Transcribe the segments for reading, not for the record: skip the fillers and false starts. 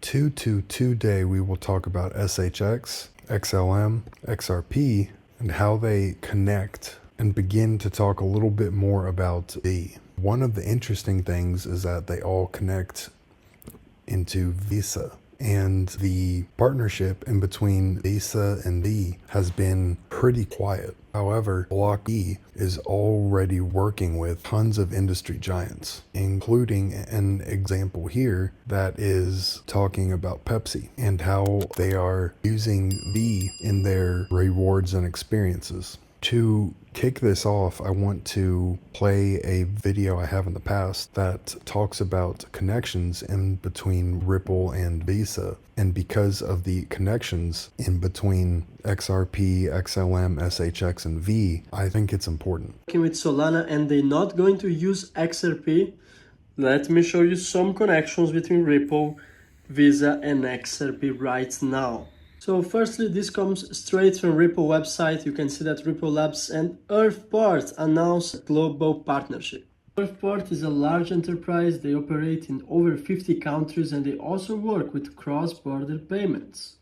Today we will talk about SHX, XLM, XRP, and how they connect, and begin to talk a little bit more about V. One of the interesting things is that they all connect into Visa, and the partnership in between Visa and V has been pretty quiet. However, BlockV is already working with tons of industry giants, including an example here that is talking about Pepsi and how they are using V in their rewards and experiences. To kick this off, I want to play a video I have in the past that talks about connections in between Ripple and Visa. And because of the connections in between XRP, XLM, SHX, and V, I think it's important. Working with Solana and they're not going to use XRP, let me show you some connections between Ripple, Visa, and XRP right now. So firstly, this comes straight from Ripple website. You can see that Ripple Labs and Earthport announced a global partnership. Earthport is a large enterprise. They operate in over 50 countries and they also work with cross-border payments.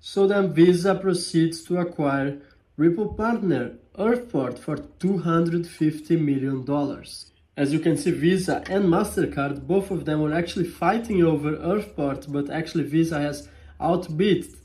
So then Visa proceeds to acquire Ripple partner Earthport for $250 million. As you can see, Visa and MasterCard, both of them were actually fighting over Earthport, but actually Visa has outbid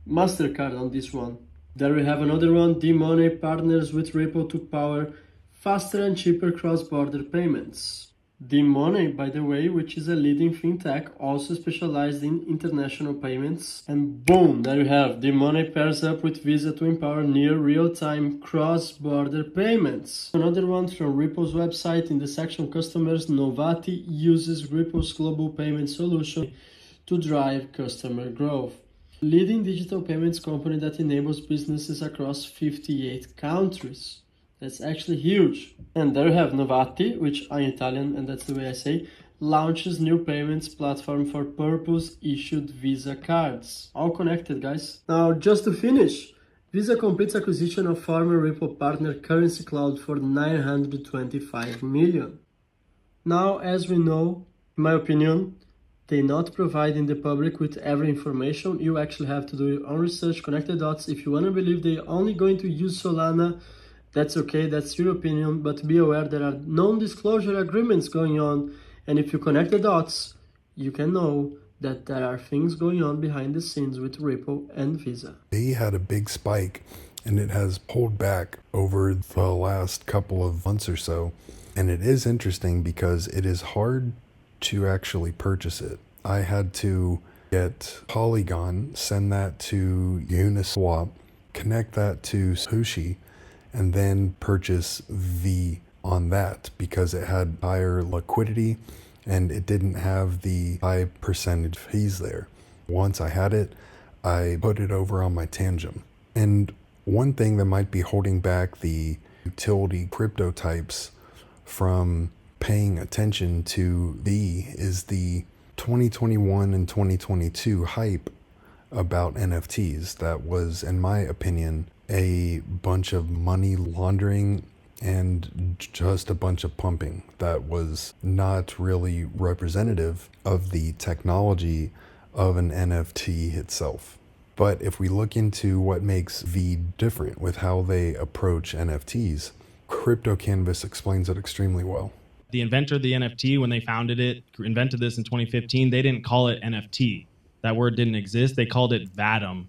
MasterCard on this one. There we have another one. D-Money partners with Ripple to power faster and cheaper cross-border payments. D-Money, by the way, which is a leading fintech, also specialized in international payments. And boom, there you have D-Money pairs up with Visa to empower near real-time cross-border payments. Another one from Ripple's website in the section customers, Novati uses Ripple's global payment solution to drive customer growth. Leading digital payments company that enables businesses across 58 countries. That's actually huge. And there you have Novati, which I'm Italian and that's the way I say, launches new payments platform for purpose-issued Visa cards. All connected, guys. Now, just to finish, Visa completes acquisition of former Ripple partner Currency Cloud for $925 million. Now, as we know, in my opinion, they're not providing the public with every information. You actually have to do your own research, connect the dots. If you want to believe they're only going to use Solana, that's okay, that's your opinion, but be aware there are non-disclosure agreements going on, and if you connect the dots, you can know that there are things going on behind the scenes with Ripple and Visa. They had a big spike, and it has pulled back over the last couple of months or so, and it is interesting because it is hard to actually purchase it. I had to get Polygon, send that to Uniswap, connect that to Sushi, and then purchase V on that because it had higher liquidity and it didn't have the high percentage fees there. Once I had it, I put it over on my Tangent. And one thing that might be holding back the utility crypto types from paying attention to V is the 2021 and 2022 hype about NFTs that was, in my opinion, a bunch of money laundering and just a bunch of pumping that was not really representative of the technology of an NFT itself. But if we look into what makes V different with how they approach NFTs, Crypto Canvas explains it extremely well. The inventor of the NFT, when they founded it, invented this in 2015, they didn't call it NFT. That word didn't exist. They called it VATOM,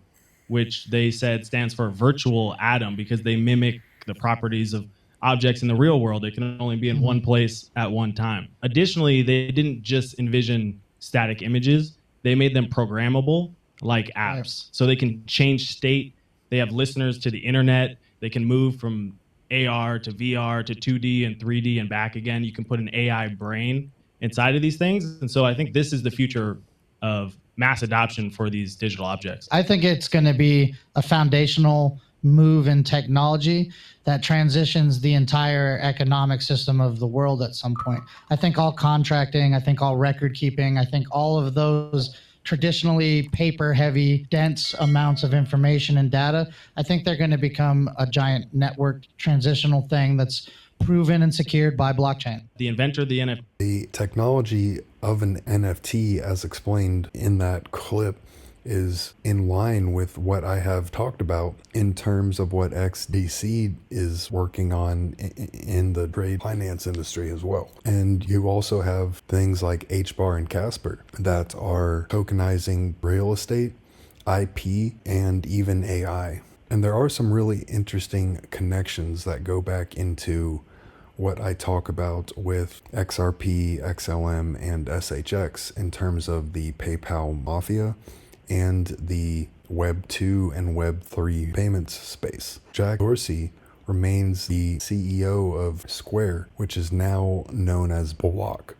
which they said stands for virtual atom because they mimic the properties of objects in the real world. It can only be in one place at one time. Additionally, they didn't just envision static images. They made them programmable like apps. So they can change state. They have listeners to the internet. They can move from AR to VR to 2D and 3D and back again. You can put an AI brain inside of these things. And so I think this is the future of mass adoption for these digital objects. I think it's going to be a foundational move in technology that transitions the entire economic system of the world at some point. I think all contracting, I think all record keeping, I think all of those traditionally paper-heavy, dense amounts of information and data, I think they're going to become a giant network transitional thing that's proven and secured by blockchain. The inventor of the NFT. The technology of an NFT, as explained in that clip, is in line with what I have talked about in terms of what XDC is working on in the trade finance industry as well. And you also have things like HBAR and Casper that are tokenizing real estate, IP, and even AI. And there are some really interesting connections that go back into what I talk about with XRP, XLM, and SHX in terms of the PayPal mafia and the Web 2 and Web 3 payments space. Jack Dorsey remains the CEO of Square, which is now known as Block,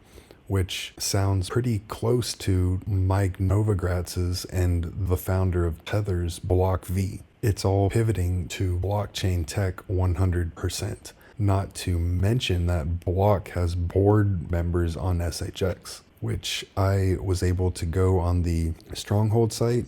which sounds pretty close to Mike Novogratz's and the founder of Tether's BlockV. It's all pivoting to blockchain tech 100%. Not to mention that Block has board members on SHX, which I was able to go on the Stronghold site,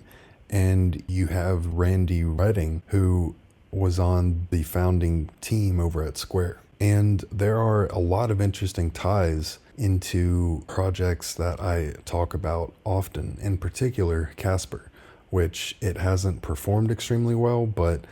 and you have Randy Redding, who was on the founding team over at Square. And there are a lot of interesting ties into projects that I talk about often, in particular Casper, which it hasn't performed extremely well, but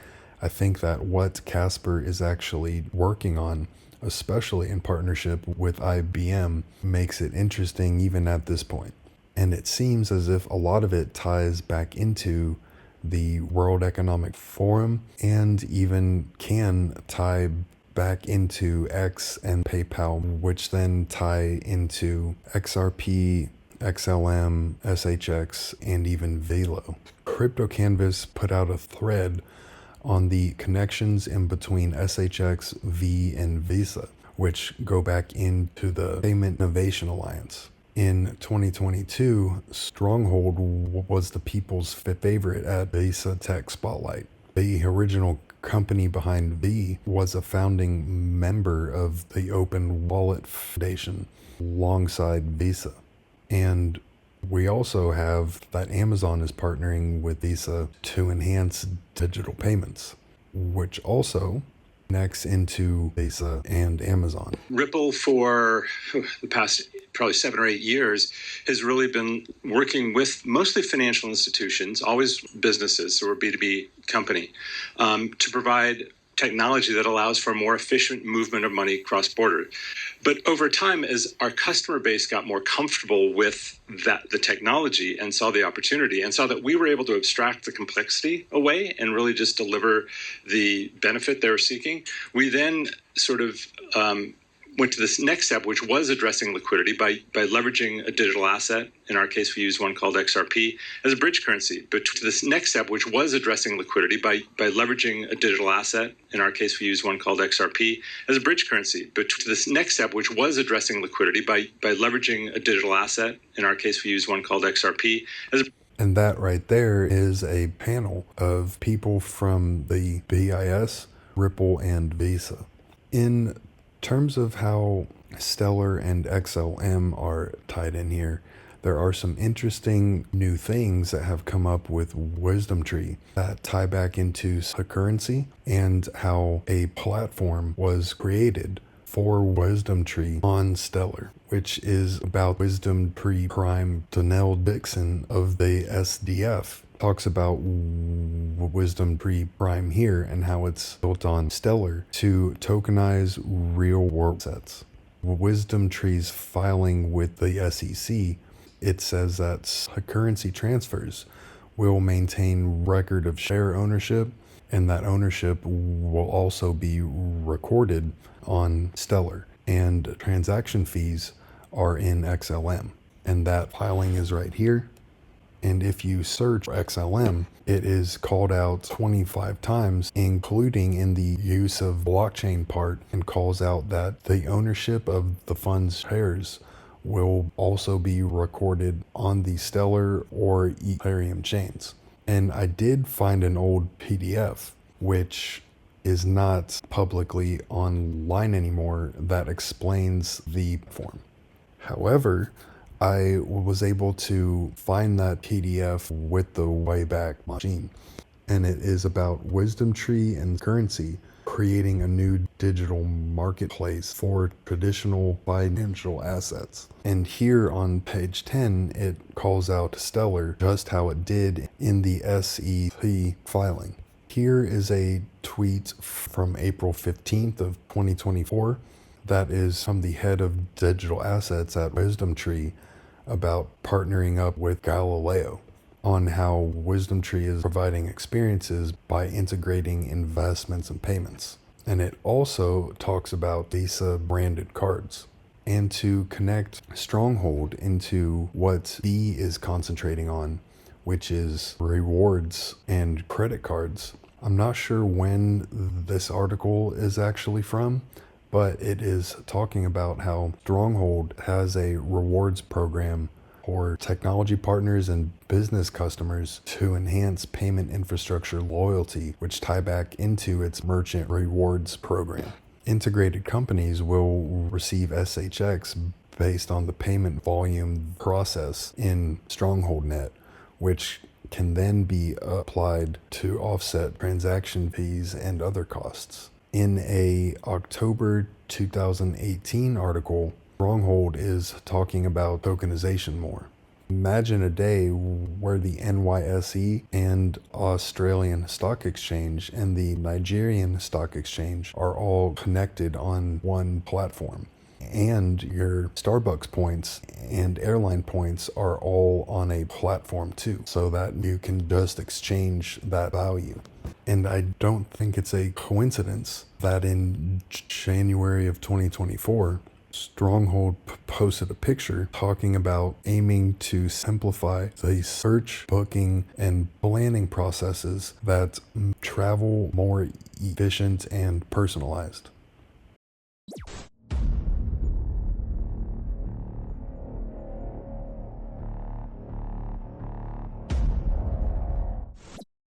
I think that what Casper is actually working on, especially in partnership with IBM, makes it interesting even at this point. And it seems as if a lot of it ties back into the World Economic Forum and even can tie back into X and PayPal, which then tie into XRP, XLM, SHX, and even Velo. CryptoCanvas put out a thread on the connections in between SHX, V, and Visa, which go back into the Payment Innovation Alliance. In 2022, Stronghold was the people's favorite at Visa Tech Spotlight. The original company behind V was a founding member of the Open Wallet Foundation alongside Visa. And we also have that Amazon is partnering with Visa to enhance digital payments, which also connects into Visa and Amazon. Ripple, for the past probably 7 or 8 years, has really been working with mostly financial institutions, always businesses, so we're a B2B company, to provide technology that allows for a more efficient movement of money cross border. But over time, as our customer base got more comfortable with the technology and saw the opportunity and saw that we were able to abstract the complexity away and really just deliver the benefit they were seeking, we then sort of went to this next step, which was addressing liquidity by leveraging a digital asset. In our case, we use one called XRP as a bridge currency. But to this next step, which was addressing liquidity by leveraging a digital asset. In our case, we use one called XRP as a bridge currency. But to this next step, which was addressing liquidity by leveraging a digital asset. In our case, we use one called XRP as a. And that right there is a panel of people from the BIS, Ripple, and Visa. In terms of how Stellar and XLM are tied in here, there are some interesting new things that have come up with WisdomTree that tie back into Securrency and how a platform was created for WisdomTree on Stellar, which is about WisdomTree Prime. Donnell Dixon of the SDF talks about WisdomTree Prime here and how it's built on Stellar to tokenize real world assets. WisdomTree's filing with the SEC, it says that currency transfers will maintain record of share ownership, and that ownership will also be recorded on Stellar, and transaction fees are in XLM, and that filing is right here. And if you search XLM, it is called out 25 times, including in the use of blockchain part, and calls out that the ownership of the fund's shares will also be recorded on the Stellar or Ethereum chains. And I did find an old PDF, which is not publicly online anymore, that explains the form. However, I was able to find that PDF with the Wayback Machine. and it is about WisdomTree and Securrency creating a new digital marketplace for traditional financial assets. And here on page 10, it calls out Stellar just how it did in the SEC filing. Here is a tweet from April 15th of 2024 that is from the head of digital assets at WisdomTree about partnering up with Galileo on how WisdomTree is providing experiences by integrating investments and payments. And it also talks about Visa branded cards. And to connect Stronghold into what B is concentrating on, which is rewards and credit cards. I'm not sure when this article is actually from, but it is talking about how Stronghold has a rewards program for technology partners and business customers to enhance payment infrastructure loyalty, which tie back into its merchant rewards program. Integrated companies will receive SHX based on the payment volume process in StrongholdNet, which can then be applied to offset transaction fees and other costs. In a October 2018 article, Stronghold is talking about tokenization more. Imagine a day where the NYSE and Australian Stock Exchange and the Nigerian Stock Exchange are all connected on one platform. And your Starbucks points and airline points are all on a platform too, so that you can just exchange that value. And I don't think it's a coincidence that in January of 2024, Stronghold posted a picture talking about aiming to simplify the search, booking, and planning processes that travel more efficient and personalized.